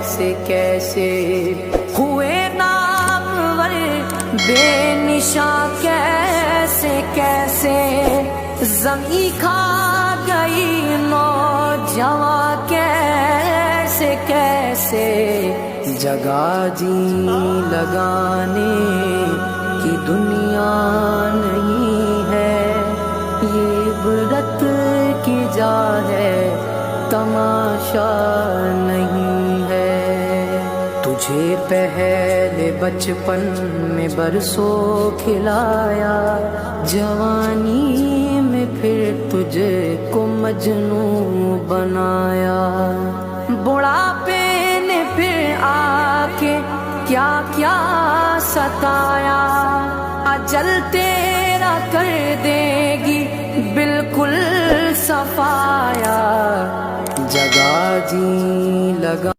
کیسے کیسے ہوئے نامور بے نشاں کیسے کیسے زمین کھا گئی نوجواں کیسے کیسے جگہ جی لگانے کی دنیا نہیں ہے، یہ عبرت کی جا ہے تماشا نہیں ہے۔ تجھے پہلے بچپن میں برسوں کھلایا، جوانی میں پھر تجھے کو مجنوں بنایا، بڑھاپے نے پھر آ کے کیا کیا ستایا، اجل تیرا کر دے گی بالکل صفایا، جگہ جی لگا